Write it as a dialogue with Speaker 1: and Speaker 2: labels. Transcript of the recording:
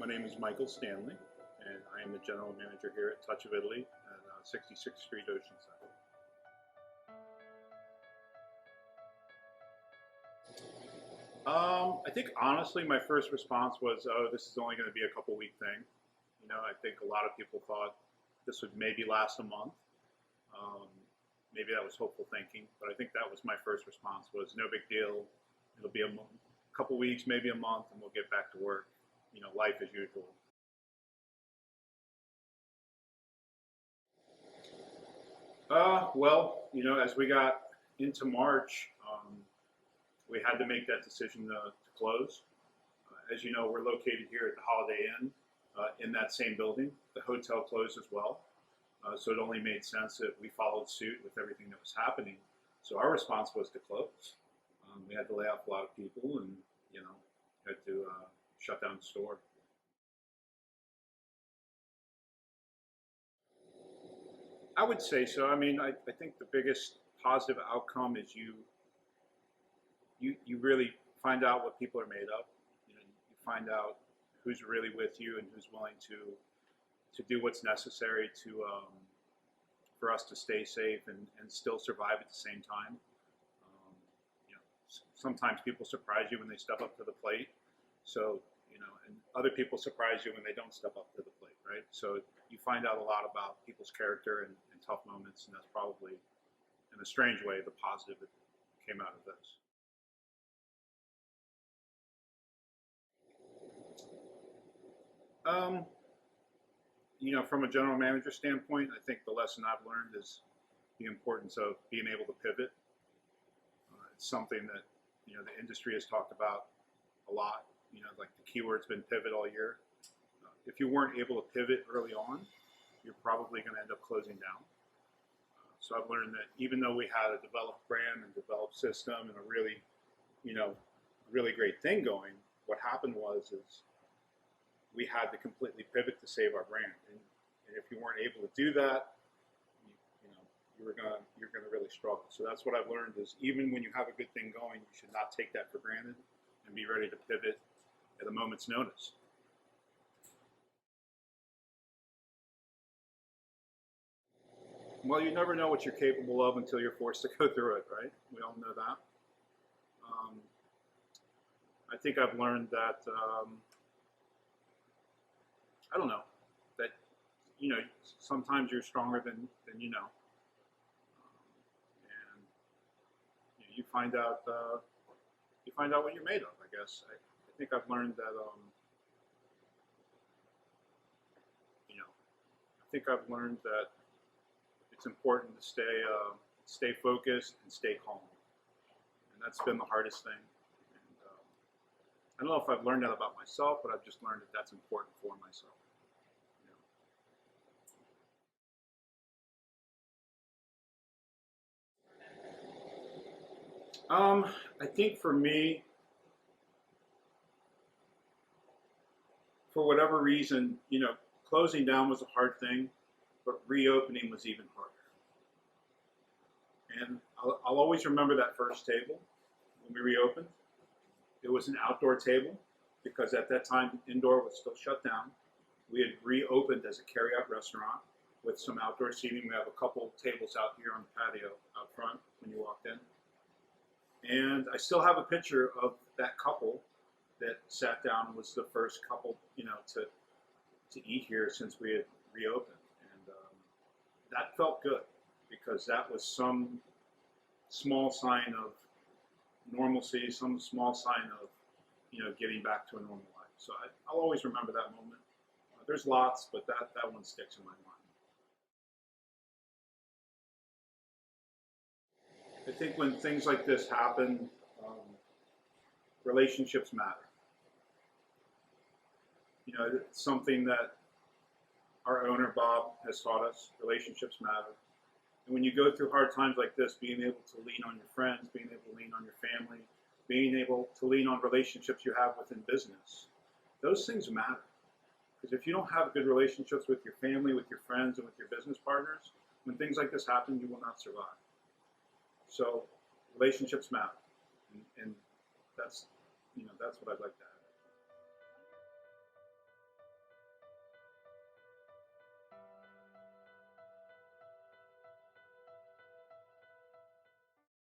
Speaker 1: My name is Michael Stanley, and I am the general manager here at Touch of Italy at 66th Street, Oceanside. I think honestly my first response was, oh, this is only going to be a couple week thing. I think a lot of people thought this would maybe last a month. Maybe that was hopeful thinking, but I think that was my first response was no big deal. It'll be a couple weeks, maybe a month, and we'll get back to work. Life as usual. Well, as we got into March, we had to make that decision to close. As you know, we're located here at the Holiday Inn in that same building. The hotel closed as well. So it only made sense that we followed suit with everything that was happening. So our response was to close. We had to lay off a lot of people and, had to shut down the store. I would say so. I think the biggest positive outcome is you really find out what people are made of. You find out who's really with you and who's willing to do what's necessary to for us to stay safe and still survive at the same time. Sometimes people surprise you when they step up to the plate. So, and other people surprise you when they don't step up to the plate, right? So you find out a lot about people's character and tough moments, and that's probably, in a strange way, the positive that came out of this. From a general manager standpoint, I think the lesson I've learned is the importance of being able to pivot. It's something that, the industry has talked about a lot. Like the keyword's been pivot all year. If you weren't able to pivot early on, you're probably going to end up closing down. So I've learned that even though we had a developed brand and developed system and a really, really great thing going, what happened is we had to completely pivot to save our brand. And if you weren't able to do that, you're gonna really struggle. So that's what I've learned is even when you have a good thing going, you should not take that for granted and be ready to pivot at a moment's notice. Well, you never know what you're capable of until you're forced to go through it, right? We all know that. I think I've learned that, I don't know, that, sometimes you're stronger than you know. And you find out what you're made of, I guess. I think I've learned that, it's important to stay focused and stay calm. And that's been the hardest thing. And I don't know if I've learned that about myself, but I've just learned that that's important for myself. I think for me, for whatever reason, closing down was a hard thing, but reopening was even harder. And I'll always remember that first table when we reopened. It was an outdoor table because at that time, indoor was still shut down. We had reopened as a carry-out restaurant with some outdoor seating. We have a couple tables out here on the patio out front when you walked in. And I still have a picture of that couple that sat down and was the first couple, to eat here since we had reopened. And that felt good because that was some small sign of normalcy, some small sign of, getting back to a normal life. So I'll always remember that moment. There's lots, but that one sticks in my mind. I think when things like this happen, relationships matter. It's something that our owner, Bob, has taught us. Relationships matter. And when you go through hard times like this, being able to lean on your friends, being able to lean on your family, being able to lean on relationships you have within business, those things matter. Because if you don't have good relationships with your family, with your friends, and with your business partners, when things like this happen, you will not survive. So relationships matter, and that's what I'd like to add.